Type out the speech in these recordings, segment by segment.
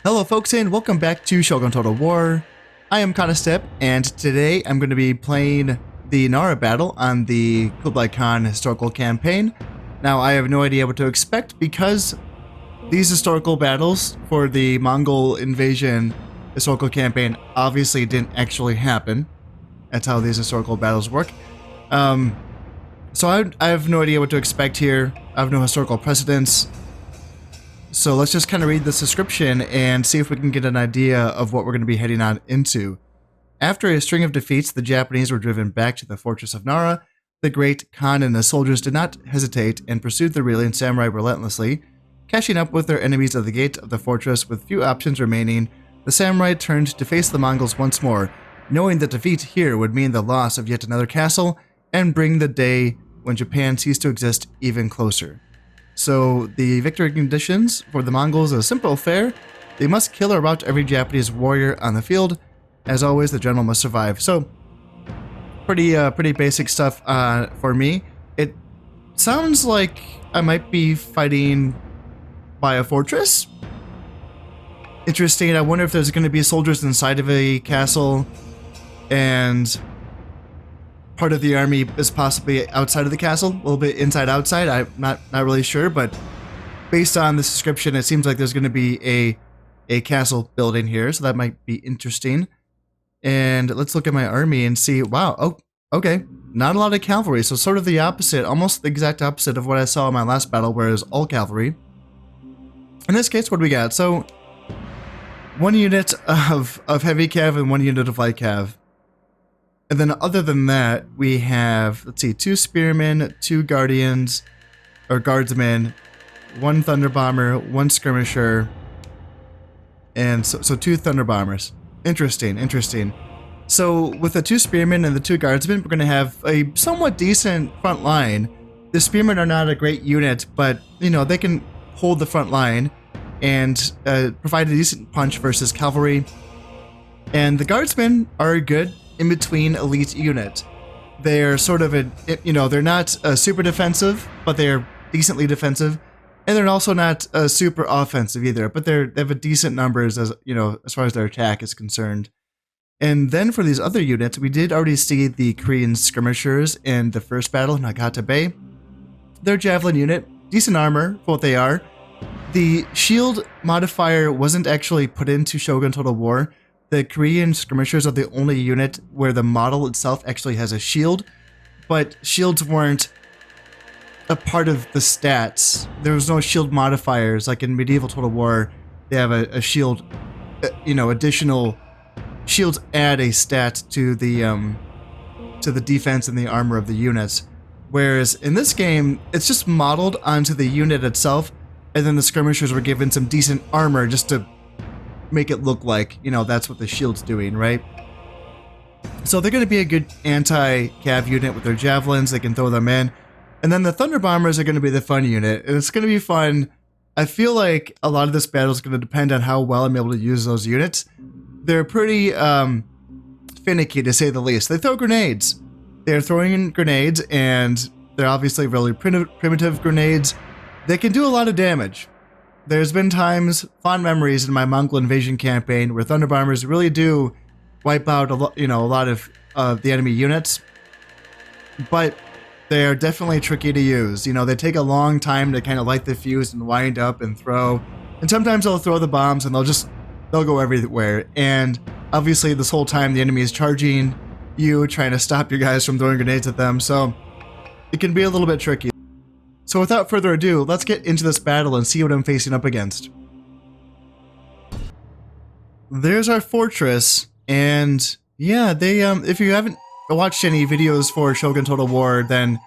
Hello folks and welcome back to Shogun Total War. I am Step, and today I'm going to be playing the Nara battle on the Kublai Khan historical campaign. Now I have no idea what to expect because these historical battles for the Mongol invasion historical campaign obviously didn't actually happen. That's how these historical battles work. So I have no idea what to expect here. I have no historical precedence. So let's just kind of read this description and see if we can get an idea of what we're going to be heading on into. After a string of defeats, the Japanese were driven back to the fortress of Nara. The great Khan and his soldiers did not hesitate and pursued the reeling samurai relentlessly. Catching up with their enemies at the gate of the fortress with few options remaining, the samurai turned to face the Mongols once more, knowing that defeat here would mean the loss of yet another castle and bring the day when Japan ceased to exist even closer. So the victory conditions for the Mongols is a simple affair. They must kill or rout every Japanese warrior on the field. As always, the general must survive. So pretty basic stuff for me. It sounds like I might be fighting by a fortress. Interesting. I wonder if there's going to be soldiers inside of a castle and part of the army is possibly outside of the castle, a little bit inside outside. I'm not really sure, but based on this description, it seems like there's going to be a castle building here, so that might be interesting. And let's look at my army and see. Wow, oh, okay, not a lot of cavalry, so sort of the opposite, almost the exact opposite of what I saw in my last battle, where it was all cavalry. In this case, what do we got? So one unit of heavy cav and one unit of light cav. And then other than that, we have, let's see, 2 spearmen, 2 guardians, or guardsmen, 1 thunder bomber, 1 skirmisher, and so 2 thunder bombers. Interesting. So with the 2 spearmen and the 2 guardsmen, we're going to have a somewhat decent front line. The spearmen are not a great unit, but, you know, they can hold the front line and provide a decent punch versus cavalry. And the guardsmen are good in-between elite unit. They're sort of they're not super defensive, but they're decently defensive, and they're also not super offensive either, but they have a decent numbers as far as their attack is concerned. And then for these other units, we did already see the Korean skirmishers in the first battle, Nagata Bay. Their javelin unit, decent armor for what they are. The shield modifier wasn't actually put into Shogun Total War. The Korean skirmishers are the only unit where the model itself actually has a shield, but shields weren't a part of the stats. There was no shield modifiers like in medieval Total War. They have a shield, additional shields add a stat to the defense and the armor of the units. Whereas in this game, it's just modeled onto the unit itself, and then the skirmishers were given some decent armor just to make it look like, that's what the shield's doing, right? So they're going to be a good anti-cav unit with their javelins. They can throw them in. And then the thunder bombers are going to be the fun unit. And it's going to be fun. I feel like a lot of this battle is going to depend on how well I'm able to use those units. They're pretty finicky, to say the least. They throw grenades. They're throwing in grenades, and they're obviously really primitive grenades. They can do a lot of damage. There's been times, fond memories in my Mongol invasion campaign, where thunder bombers really do wipe out a lot of the enemy units, but they are definitely tricky to use. They take a long time to kind of light the fuse and wind up and throw, and sometimes they'll throw the bombs and they'll go everywhere. And obviously, this whole time the enemy is charging you, trying to stop your guys from throwing grenades at them, so it can be a little bit tricky. So without further ado, let's get into this battle and see what I'm facing up against. There's our fortress, and yeah, they if you haven't watched any videos for Shogun Total War, then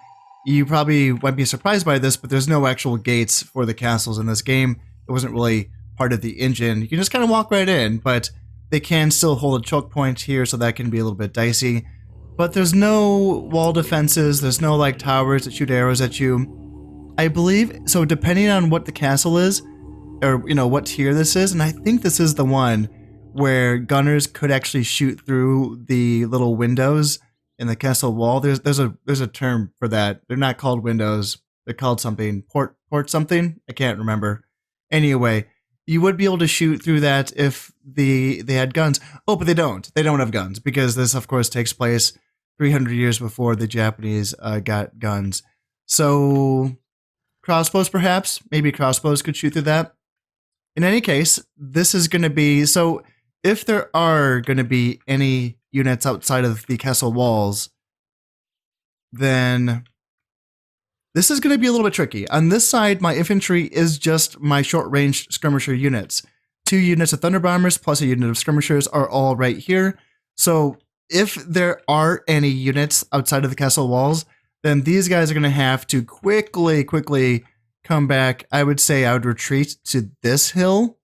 you probably might be surprised by this, but there's no actual gates for the castles in this game. It wasn't really part of the engine. You can just kind of walk right in, but they can still hold a choke point here, so that can be a little bit dicey. But there's no wall defenses, there's no like towers that shoot arrows at you. I believe, so depending on what the castle is, or what tier this is, and I think this is the one where gunners could actually shoot through the little windows in the castle wall. There's a term for that. They're not called windows. They're called something, port something. I can't remember. Anyway, you would be able to shoot through that if they had guns. Oh, but they don't. They don't have guns because this, of course, takes place 300 years before the Japanese got guns. So crossbows, perhaps. Maybe crossbows could shoot through that. In any case, this is going to be... So if there are going to be any units outside of the castle walls, then this is going to be a little bit tricky. On this side, my infantry is just my short-range skirmisher units. 2 units of thunder bombers plus a unit of skirmishers are all right here. So if there are any units outside of the castle walls, then these guys are going to have to quickly come back. I would say I would retreat to this hill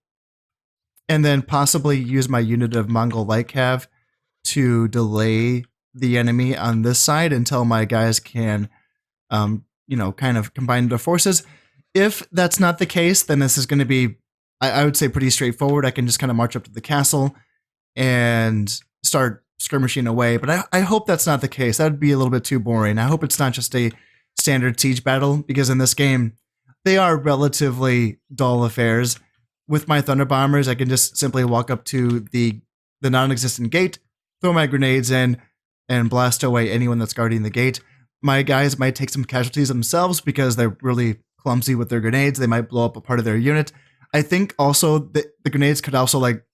and then possibly use my unit of Mongol light cav to delay the enemy on this side until my guys can, kind of combine their forces. If that's not the case, then this is going to be, I would say, pretty straightforward. I can just kind of march up to the castle and start skirmishing away. But I hope that's not the case. That would be a little bit too boring. I hope it's not just a standard siege battle, because in this game, they are relatively dull affairs. With my thunder bombers, I can just simply walk up to the non-existent gate, throw my grenades in, and blast away anyone that's guarding the gate. My guys might take some casualties themselves because they're really clumsy with their grenades. They might blow up a part of their unit. I think also the grenades could also like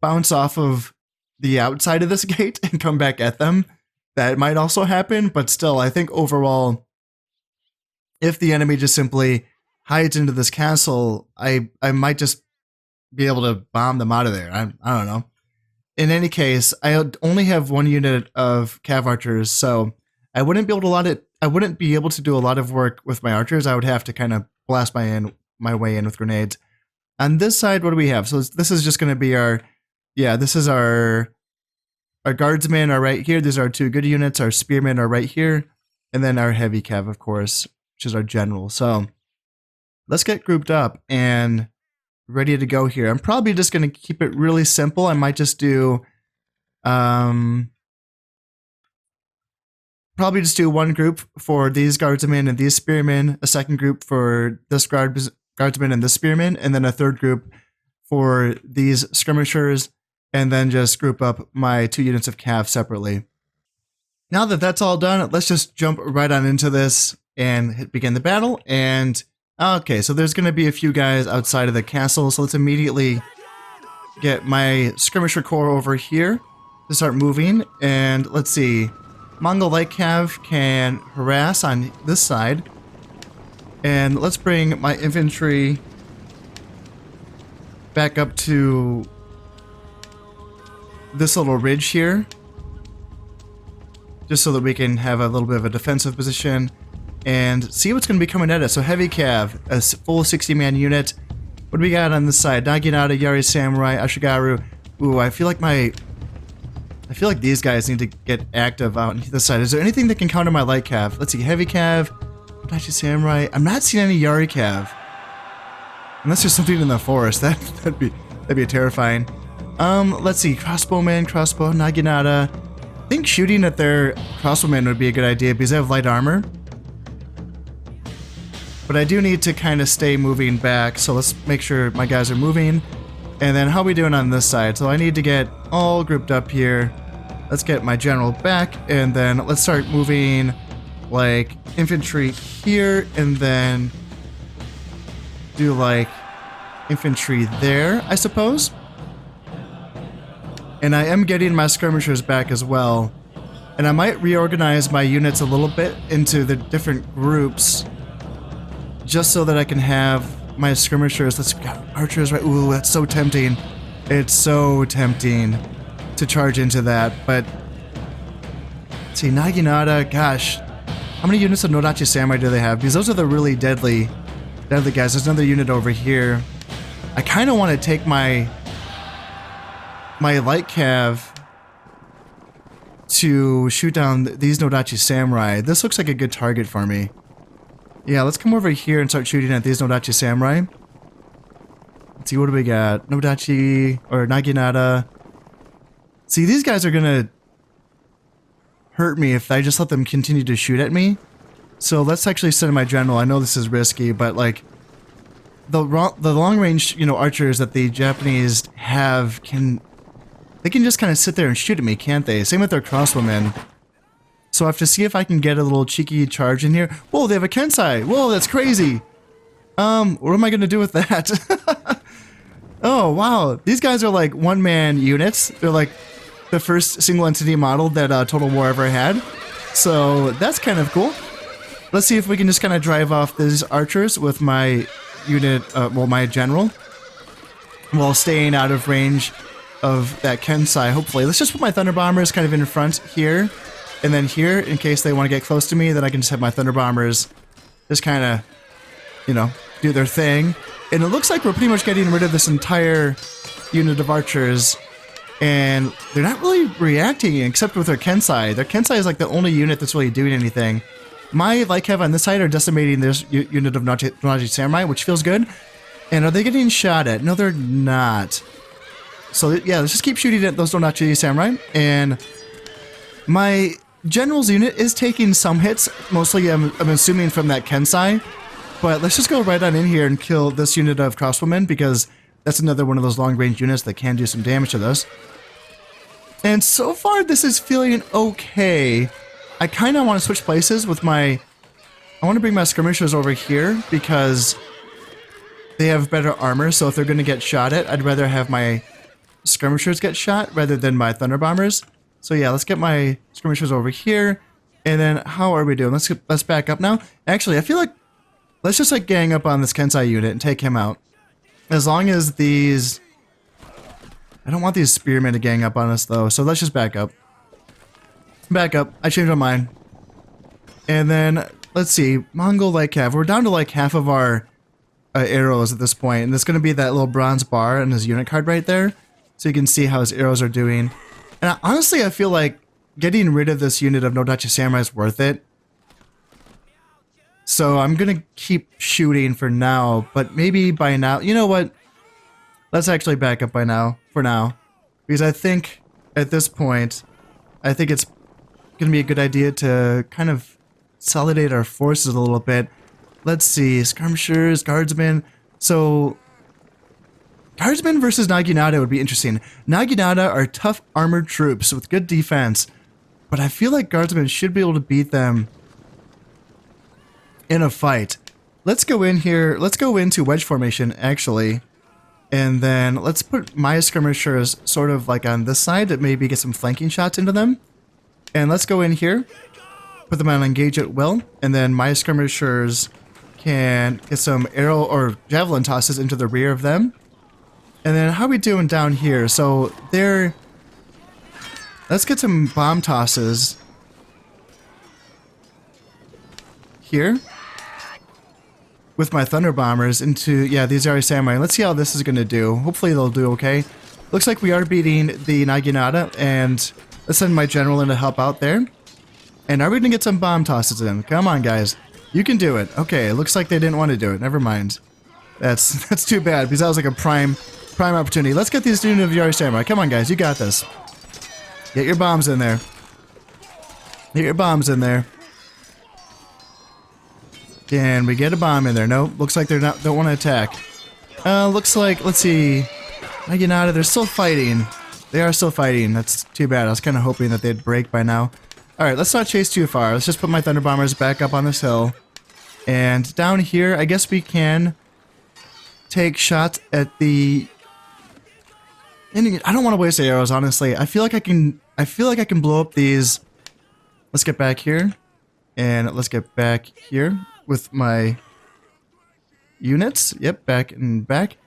bounce off of the outside of this gate and come back at them. That might also happen, but still, I think overall, if the enemy just simply hides into this castle, I might just be able to bomb them out of there. I don't know. In any case, I only have 1 unit of cav archers, so I wouldn't be able to do a lot of work with my archers. I would have to kind of blast my way in with grenades. On this side, what do we have? So this is just going to be our guardsmen are right here. These are our 2 good units. Our spearmen are right here, and then our heavy cav, of course, which is our general. So let's get grouped up and ready to go here. I'm probably just going to keep it really simple. I might just do probably just do 1 group for these guardsmen and these spearmen, a 2nd group for this guardsman and this spearman, and then a 3rd group for these skirmishers, and then just group up my 2 units of cav separately. Now that that's all done, let's just jump right on into this and begin the battle. And okay, so there's going to be a few guys outside of the castle, so let's immediately get my skirmisher corps over here to start moving. And let's see, Mongol light cav can harass on this side, and let's bring my infantry back up to this little ridge here, just so that we can have a little bit of a defensive position and see what's going to be coming at us. So heavy cav, a full 60-man unit. What do we got on this side? Naginata, Yari Samurai, Ashigaru. Ooh, I feel like these guys need to get active out on this side. Is there anything that can counter my light cav? Let's see, heavy cav, Dachi Samurai. I'm not seeing any Yari cav, unless there's something in the forest. That'd be terrifying. Let's see, crossbowman, crossbow, Naginata. I think shooting at their crossbowmen would be a good idea because they have light armor. But I do need to kind of stay moving back, so let's make sure my guys are moving. And then how are we doing on this side? So I need to get all grouped up here. Let's get my general back, and then let's start moving like infantry here, and then do like infantry there, I suppose. And I am getting my skirmishers back as well. And I might reorganize my units a little bit into the different groups, just so that I can have my skirmishers. Let's got archers, right? Ooh, that's so tempting. It's so tempting to charge into that. But let's see, Naginata, gosh, how many units of Nodachi Samurai do they have? Because those are the really deadly guys. There's another unit over here. I kind of want to take my light cav to shoot down these Nodachi Samurai. This looks like a good target for me. Yeah, let's come over here and start shooting at these Nodachi Samurai. Let's see, what do we got? Nodachi, or Naginata. See, these guys are gonna hurt me if I just let them continue to shoot at me. So let's actually send my general. I know this is risky, but like, the long range, you know, archers that the Japanese have they can just kind of sit there and shoot at me, can't they? Same with their crossbowmen. So I have to see if I can get a little cheeky charge in here. Whoa, they have a Kensai. Whoa, that's crazy. What am I gonna do with that? Oh, wow. These guys are like one-man units. They're like the first single entity model that Total War ever had. So that's kind of cool. Let's see if we can just kind of drive off these archers with my unit, well, my general, while staying out of range of that Kensai, hopefully. Let's just put my Thunder Bombers kind of in front here, and then here, in case they want to get close to me, then I can just have my Thunder Bombers just kind of, you know, do their thing. And it looks like we're pretty much getting rid of this entire unit of archers, and they're not really reacting except with their Kensai. Their Kensai is like the only unit that's really doing anything. My Lycav on this side are decimating this unit of Naji Samurai, which feels good. And are they getting shot at? No, they're not. So yeah, let's just keep shooting at those Naji Samurai. And my general's unit is taking some hits, mostly I'm assuming from that Kensai. But let's just go right on in here and kill this unit of crossbowmen, because that's another one of those long-range units that can do some damage to this. And so far, this is feeling okay. I kind of want to switch places with my... I want to bring my skirmishers over here, because they have better armor, so if they're going to get shot at, I'd rather have my skirmishers get shot rather than my Thunder Bombers. So yeah, let's get my skirmishers over here. And then, how are we doing? Let's back up now. Actually, I feel like let's just like gang up on this Kensai unit and take him out. As long as these... I don't want these spearmen to gang up on us though, so let's just back up. Back up. I changed my mind. And then, let's see, Mongol Lycav. We're down to like half of our arrows at this point, and there's going to be that little bronze bar in his unit card right there, so you can see how his arrows are doing. And honestly, I feel like getting rid of this unit of Nodachi Samurai is worth it. So I'm going to keep shooting for now, but maybe by now... You know what? Let's actually back up by now, for now. Because I think, at this point, I think it's going to be a good idea to kind of consolidate our forces a little bit. Let's see, skirmishers, guardsmen. So, guardsmen versus Naginata would be interesting. Naginata are tough armored troops with good defense, but I feel like guardsmen should be able to beat them in a fight. Let's go in here. Let's go into wedge formation, actually. And then let's put my skirmishers sort of like on this side to maybe get some flanking shots into them. And let's go in here. Put them on engage at will. And then my skirmishers can get some arrow or javelin tosses into the rear of them. And then how are we doing down here? So they're... Let's get some bomb tosses here with my Thunder Bombers into, yeah, these are Samurai. Let's see how this is going to do. Hopefully they'll do okay. Looks like we are beating the Naginata, and let's send my general in to help out there. And are we going to get some bomb tosses in? Come on, guys. You can do it. Okay, it looks like they didn't want to do it. Never mind. That's too bad, because that was like a prime opportunity. Let's get these students of Yari Samurai. Come on, guys. You got this. Get your bombs in there. Get your bombs in there. Can we get a bomb in there? No, looks like they don't want to attack. Looks like, let's see, Naginata, they're still fighting. They are still fighting. That's too bad. I was kind of hoping that they'd break by now. Alright, let's not chase too far. Let's just put my Thunder Bombers back up on this hill. And down here, I guess we can take shots at the... I don't want to waste arrows, honestly. I feel like I can blow up these. Let's get back here. And let's get back here with my units. Yep, back and back.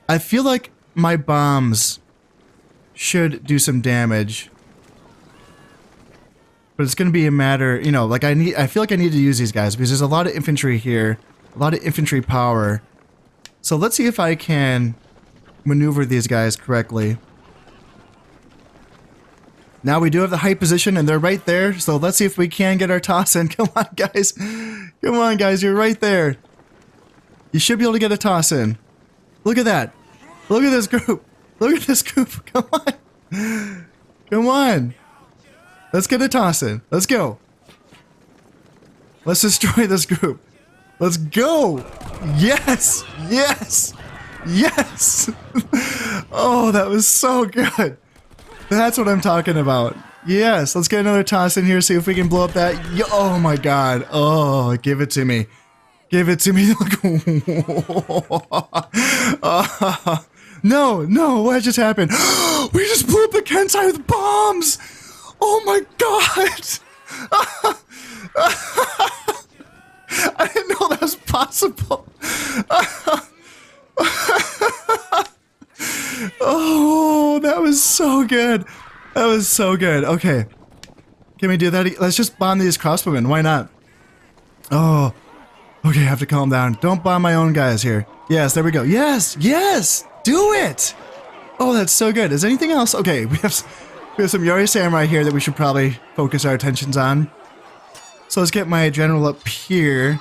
I feel like my bombs should do some damage. But it's going to be a matter, you know, like I feel like I need to use these guys because there's a lot of infantry here, a lot of infantry power. So let's see if I can maneuver these guys correctly. Now we do have the height position and they're right there, so let's see if we can get our toss in. Come on, guys. Come on, guys, you're right there. You should be able to get a toss in. Look at that. Look at this group. Look at this group. Come on. Come on. Let's get a toss in. Let's go. Let's destroy this group. Let's go. Yes. Yes. Yes. Oh, that was so good. That's what I'm talking about. Yes. Let's get another toss in here. See if we can blow up that. Oh my God. Oh, give it to me. Give it to me. No, no, what just happened? We just blew up the Kensai with bombs! Oh my God! I didn't know that was possible. Oh, that was so good. That was so good. Okay. Can we do that? Let's just bomb these crossbowmen. Why not? Oh. Okay, I have to calm down. Don't bomb my own guys here. Yes, there we go. Yes, yes, do it. Oh, that's so good. Is there anything else? Okay, we have some Yari Samurai here that we should probably focus our attentions on. So let's get my general up here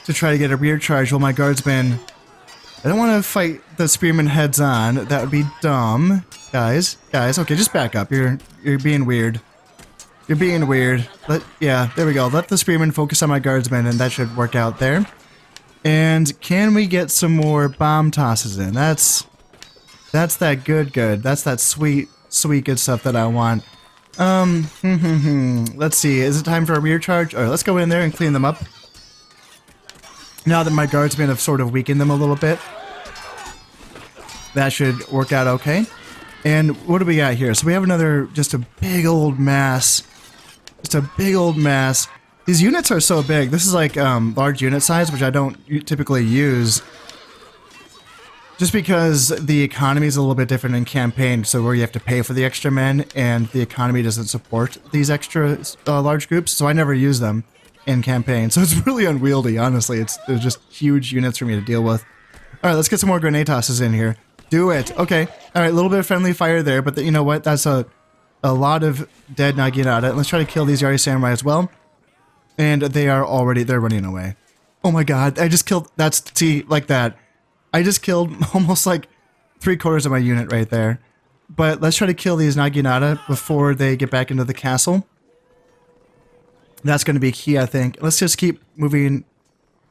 to try to get a rear charge while my guardsmen... I don't want to fight the spearmen heads on. That would be dumb. Guys, okay, just back up. You're being weird. You're being weird. Yeah, there we go. Let the spearmen focus on my guardsmen, and that should work out there. And can we get some more bomb tosses in? That's that good. That's that sweet good stuff that I want. Let's see. Is it time for a rear charge? All right, let's go in there and clean them up. Now that my guardsmen have sort of weakened them a little bit. That should work out okay. And what do we got here? So we have another, just a big old mass. Just a big old mass. These units are so big. This is like large unit size, which I don't typically use. Just because the economy is a little bit different in campaign, so where you have to pay for the extra men, and the economy doesn't support these extra large groups, so I never use them in campaign. So it's really unwieldy, honestly. They're just huge units for me to deal with. Alright, let's get some more grenade tosses in here. Do it. Okay. Alright, a little bit of friendly fire there, but you know what? That's a lot of dead Naginata. Let's try to kill these Yari Samurai as well. And they're running away. Oh my God, I just killed, see, like that. I just killed almost like 3/4 of my unit right there. But let's try to kill these Naginata before they get back into the castle. That's going to be key, I think. Let's just keep moving.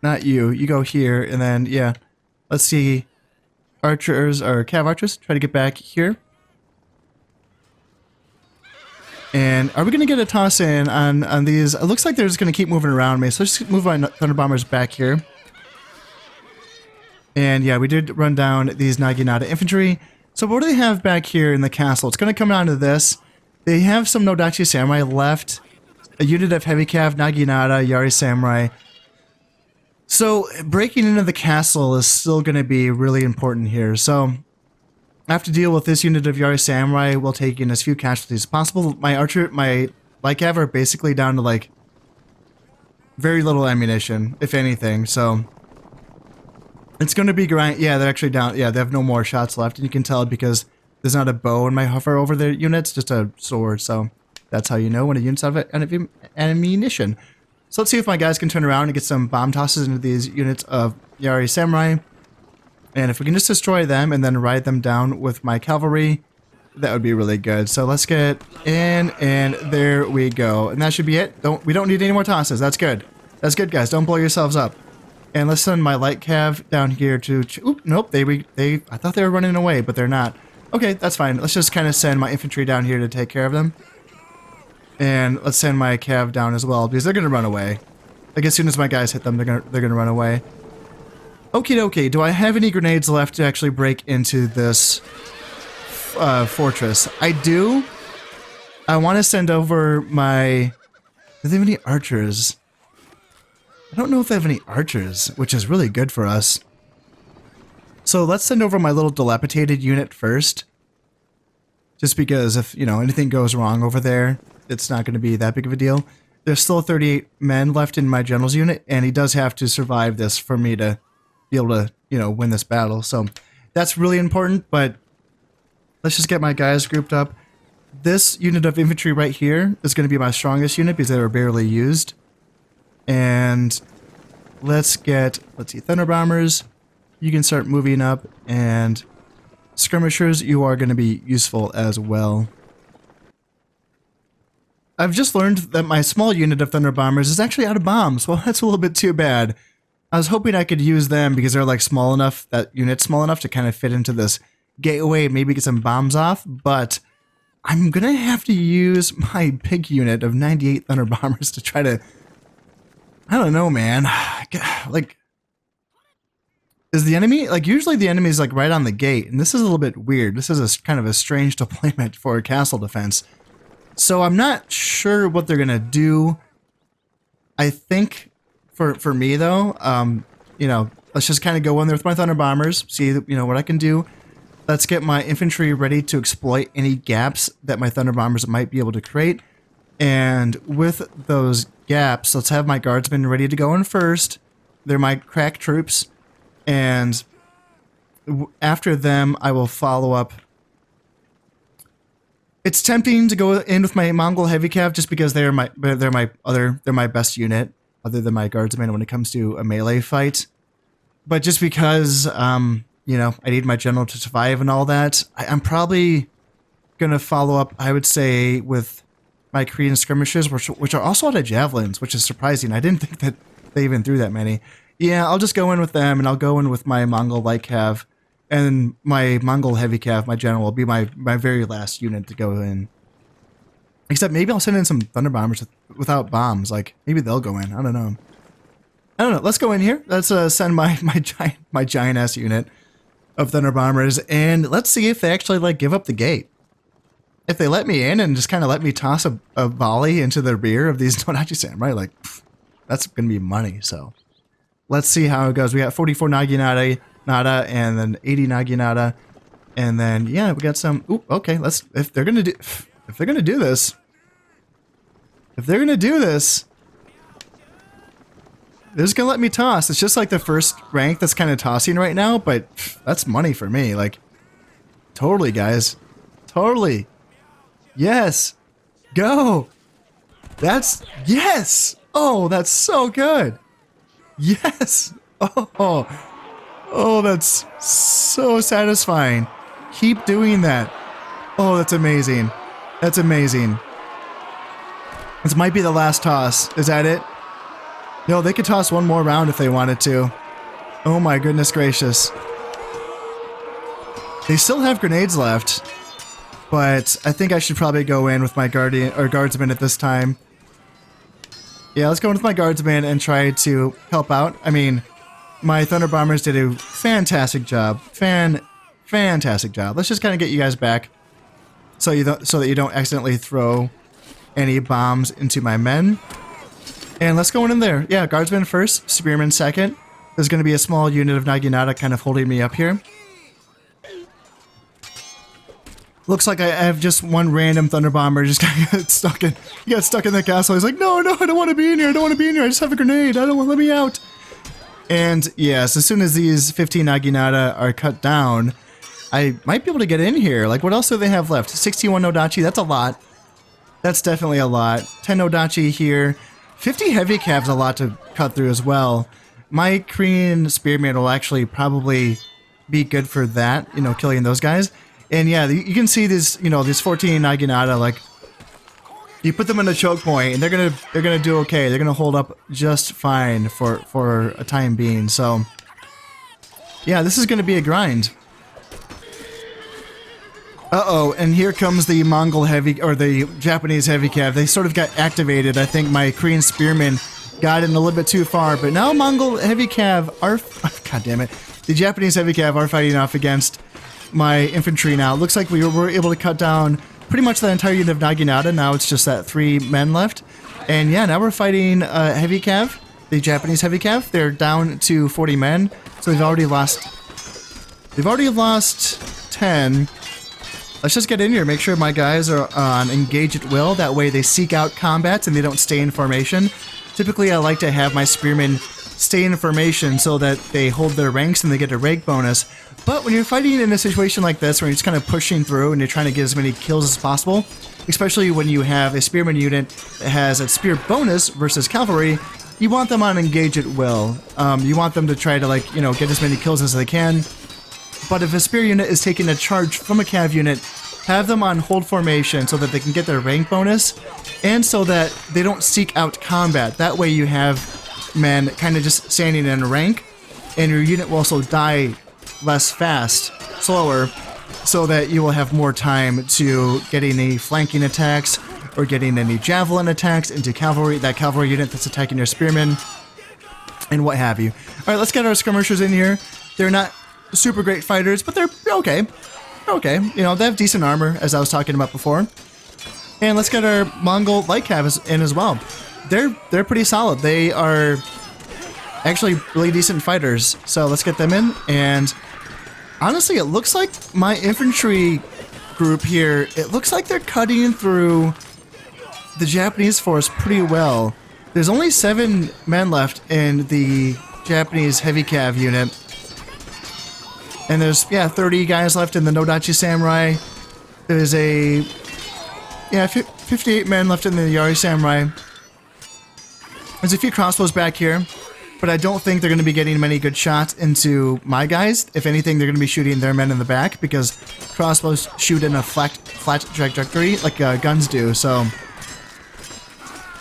Not you. You go here, and then, yeah. Let's see. Archers, or cav archers, try to get back here. And are we going to get a toss in on these? It looks like they're just going to keep moving around me, so let's just move my Thunder Bombers back here. And yeah, we did run down these Naginata infantry. So what do they have back here in the castle? It's going to come down to this. They have some Nodachi Samurai left. A unit of heavy cav, Naginata, Yari Samurai. So breaking into the castle is still going to be really important here. So I have to deal with this unit of Yari Samurai while taking as few casualties as possible. My light cav are basically down to like very little ammunition, if anything. So it's going to be grind. Yeah, they're actually down. Yeah, they have no more shots left, and you can tell because there's not a bow in my hover over their units, just a sword. So that's how you know when a unit's out of ammunition. So let's see if my guys can turn around and get some bomb tosses into these units of Yari Samurai. And if we can just destroy them and then ride them down with my cavalry, that would be really good. So let's get in, and there we go. And that should be it. We don't need any more tosses. That's good. That's good, guys. Don't blow yourselves up. And let's send my light cav down here to... Oop, nope, I thought they were running away, but they're not. Okay, that's fine. Let's just kind of send my infantry down here to take care of them. And let's send my cav down as well, because they're going to run away. Like, as soon as my guys hit them, they're gonna run away. Okie dokie, do I have any grenades left to actually break into this fortress? I do. I want to send over my... Do they have any archers? I don't know if they have any archers, which is really good for us. So let's send over my little dilapidated unit first. Just because if, you know, anything goes wrong over there, it's not going to be that big of a deal. There's still 38 men left in my general's unit, and he does have to survive this for me to be able to, you know, win this battle. So that's really important, but let's just get my guys grouped up. This unit of infantry right here is going to be my strongest unit because they were barely used. And let's see, Thunder Bombers. You can start moving up, and skirmishers, you are going to be useful as well. I've just learned that my small unit of Thunder Bombers is actually out of bombs. Well, that's a little bit too bad. I was hoping I could use them because they're like small enough, that unit's small enough to kind of fit into this gateway, maybe get some bombs off, but I'm gonna have to use my big unit of 98 Thunder Bombers to try to, I don't know, man. Like, is the enemy, like usually the enemy is like right on the gate, and this is a little bit weird. This is a kind of a strange deployment for a castle defense. So I'm not sure what they're gonna do. I think for me though, you know, let's just kind of go in there with my Thunder Bombers, see, you know, what I can do. Let's get my infantry ready to exploit any gaps that my Thunder Bombers might be able to create. And with those gaps, let's have my guardsmen ready to go in first. They're my crack troops. And after them, I will follow up. It's tempting to go in with my Mongol heavy cav just because they're my best unit other than my guardsmen when it comes to a melee fight. But just because you know, I need my general to survive and all that, I'm probably gonna follow up, I would say, with my Korean skirmishers, which are also out of javelins, which is surprising. I didn't think that they even threw that many. Yeah, I'll just go in with them, and I'll go in with my Mongol light cav, and my Mongol heavy cav, my general, will be my very last unit to go in. Except maybe I'll send in some Thunder Bombers without bombs. Like, maybe they'll go in. I don't know. Let's go in here. Let's send my giant-ass unit of Thunder Bombers, and let's see if they actually, like, give up the gate. If they let me in and just kind of let me toss a volley into the rear of these Todachi Samurai, like, pff, that's going to be money, so... Let's see how it goes. We got 44 Naginata, and then 80 Naginata, and then yeah, we got some. Ooh, okay. Let's if they're gonna do this, they're just gonna let me toss. It's just like the first rank that's kind of tossing right now, but that's money for me. Like, totally, guys, totally. Yes, go. That's yes. Oh, that's so good. Yes! Oh, that's so satisfying. Keep doing that. Oh, that's amazing. That's amazing. This might be the last toss. Is that it? No, they could toss one more round if they wanted to. Oh my goodness gracious. They still have grenades left, but I think I should probably go in with my guardsmen at this time. Yeah, let's go in with my guardsmen and try to help out. I mean, my Thunder Bombers did a fantastic job. Fantastic job. Let's just kind of get you guys back so that you don't accidentally throw any bombs into my men. And let's go in there. Yeah, guardsmen first, spearmen second. There's going to be a small unit of Naginata kind of holding me up here. Looks like I have just one random Thunder Bomber just got stuck in. He got stuck in the castle. He's like, no, I don't want to be in here. I don't want to be in here. I just have a grenade. I don't want to let me out. And yes, as soon as these 15 Naginata are cut down, I might be able to get in here. Like, what else do they have left? 61 Nodachi. That's a lot. That's definitely a lot. 10 Nodachi here. 50 heavy cavs, a lot to cut through as well. My Korean spearman will actually probably be good for that. You know, killing those guys. And yeah, you can see this, you know, these 14 Naginata, like, you put them in a choke point and they're gonna do okay. They're gonna hold up just fine for a time being. So yeah, this is gonna be a grind. Uh-oh, and here comes the Mongol heavy, or the Japanese heavy cav. They sort of got activated. I think my Korean spearmen got in a little bit too far, but now Mongol heavy cav are, god damn it, the Japanese heavy cav are fighting off against my infantry now. It looks like we were able to cut down pretty much the entire unit of Naginata. Now it's just that 3 men left. And yeah, now we're fighting heavy cav, the Japanese heavy cav. They're down to 40 men. So they've already lost 10. Let's just get in here, make sure my guys are on engage at will. That way they seek out combats and they don't stay in formation. Typically I like to have my spearmen stay in formation so that they hold their ranks and they get a rank bonus. But when you're fighting in a situation like this, where you're just kind of pushing through and you're trying to get as many kills as possible, especially when you have a spearman unit that has a spear bonus versus cavalry, you want them on engage at will. You want them to try to, like, you know, get as many kills as they can. But if a spear unit is taking a charge from a cav unit, have them on hold formation so that they can get their rank bonus, and so that they don't seek out combat. That way you have men kind of just standing in a rank, and your unit will also die less fast, slower, so that you will have more time to get any flanking attacks or getting any javelin attacks into cavalry, that cavalry unit that's attacking your spearmen, and what have you. All right, let's get our skirmishers in here. They're not super great fighters, but they're okay. Okay, you know, they have decent armor, as I was talking about before. And let's get our Mongol light cav in as well. They're pretty solid. They are actually really decent fighters. So let's get them in. And honestly, it looks like my infantry group here, it looks like they're cutting through the Japanese force pretty well. There's only 7 men left in the Japanese heavy cav unit. And there's, 30 guys left in the Nodachi Samurai. There's 58 men left in the Yari Samurai. There's a few crossbows back here, but I don't think they're going to be getting many good shots into my guys. If anything, they're going to be shooting their men in the back, because crossbows shoot in a flat trajectory like guns do, so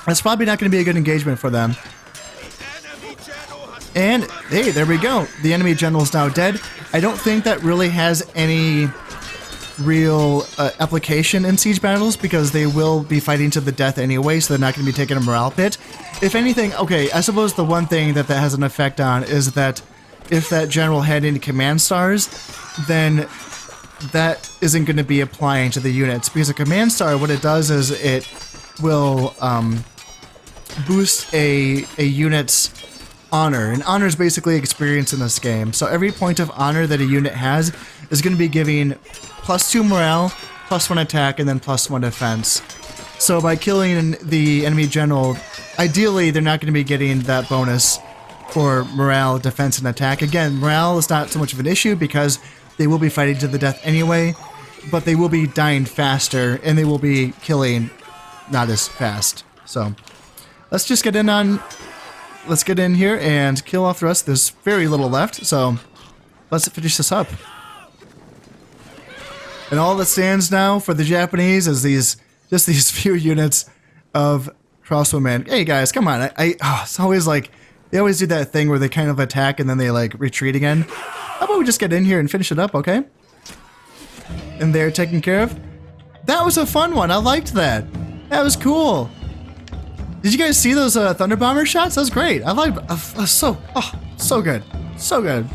that's probably not going to be a good engagement for them. And, hey, there we go. The enemy general is now dead. I don't think that really has any real application in siege battles, because they will be fighting to the death anyway, so they're not going to be taking a morale pit. If anything, okay, I suppose the one thing that has an effect on is that if that general had any command stars, then that isn't going to be applying to the units, because a command star, what it does is it will boost a unit's honor, and honor is basically experience in this game. So every point of honor that a unit has is going to be giving +2 morale, +1 attack, and then +1 defense. So by killing the enemy general, ideally they're not going to be getting that bonus for morale, defense, and attack. Again, morale is not so much of an issue because they will be fighting to the death anyway, but they will be dying faster, and they will be killing not as fast. So let's just get in on... Let's get in here and kill off the rest. There's very little left, so let's finish this up. And all that stands now for the Japanese is these few units of crossbowmen. Hey guys, come on! It's always like they always do that thing where they kind of attack and then they like retreat again. How about we just get in here and finish it up, okay? And they're taken care of. That was a fun one. I liked that. That was cool. Did you guys see those Thunder Bomber shots? That was great. I liked so good. So good.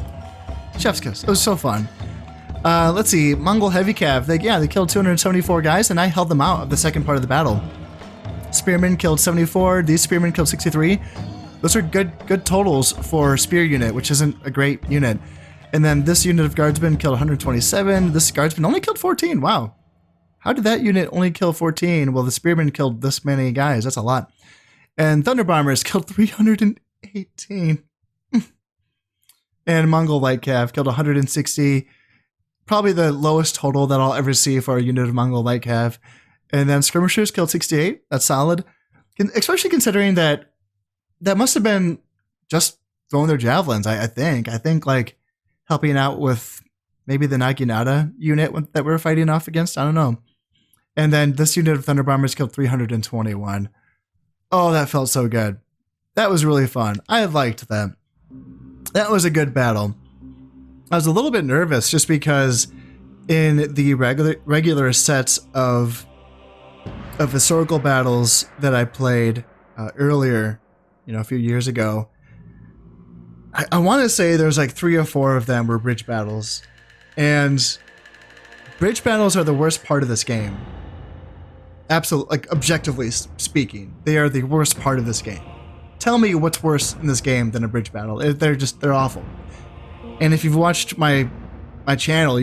Chef's kiss. It was so fun. Let's see. Mongol Heavy Cav. They killed 274 guys, and I held them out of the second part of the battle. Spearmen killed 74. These Spearmen killed 63. Those are good totals for Spear unit, which isn't a great unit. And then this unit of Guardsmen killed 127. This Guardsman only killed 14. Wow. How did that unit only kill 14? Well, the Spearmen killed this many guys. That's a lot. And Thunder Bombers killed 318. And Mongol Light Cav killed 160. Probably the lowest total that I'll ever see for a unit of Mongol Light Cav. And then Skirmishers killed 68. That's solid. Especially considering that must have been just throwing their javelins, I think. I think like helping out with maybe the Naginata unit that we're fighting off against. I don't know. And then this unit of Thunder Bombers killed 321. Oh, that felt so good. That was really fun. I liked that. That was a good battle. I was a little bit nervous just because in the regular sets of historical battles that I played earlier, a few years ago, I want to say there's like 3 or 4 of them were bridge battles. And bridge battles are the worst part of this game. Absolutely, like objectively speaking, they are the worst part of this game. Tell me what's worse in this game than a bridge battle. They're awful. And if you've watched my channel,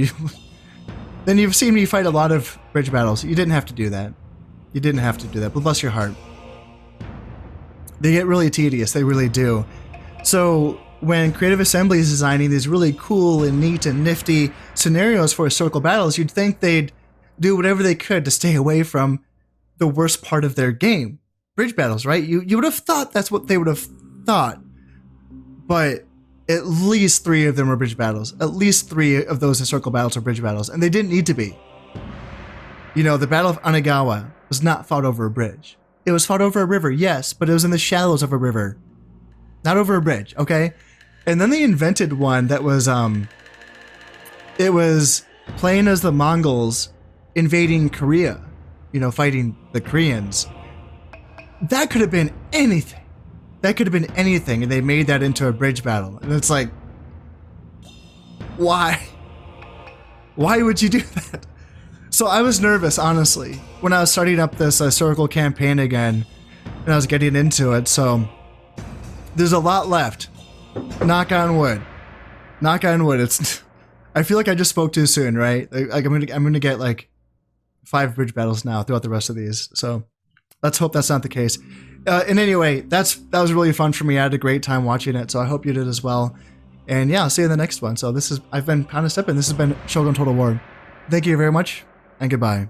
then you've seen me fight a lot of bridge battles. You didn't have to do that. You didn't have to do that, but bless your heart. They get really tedious, they really do. So when Creative Assembly is designing these really cool and neat and nifty scenarios for historical battles, you'd think they'd do whatever they could to stay away from the worst part of their game. Bridge battles, right? You would have thought that's what they would have thought. But at least 3 of them were bridge battles. At least 3 of those historical battles are bridge battles. And they didn't need to be. The Battle of Anagawa was not fought over a bridge. It was fought over a river, yes, but it was in the shallows of a river. not over a bridge, okay? And then they invented one that was it was playing as the Mongols invading Korea, you know, fighting the Koreans. That could have been anything. That could have been anything, and they made that into a bridge battle. And it's like, why? Why would you do that? So I was nervous, honestly, when I was starting up this historical campaign again, and I was getting into it. So there's a lot left. Knock on wood. Knock on wood. It's. I feel like I just spoke too soon, right? Like I'm gonna get like 5 bridge battles now throughout the rest of these. So let's hope that's not the case. And anyway, that was really fun for me. I had a great time watching it, so I hope you did as well. And yeah, I'll see you in the next one. So I've been Kind of Stepping. This has been Shogun Total War. Thank you very much, and goodbye.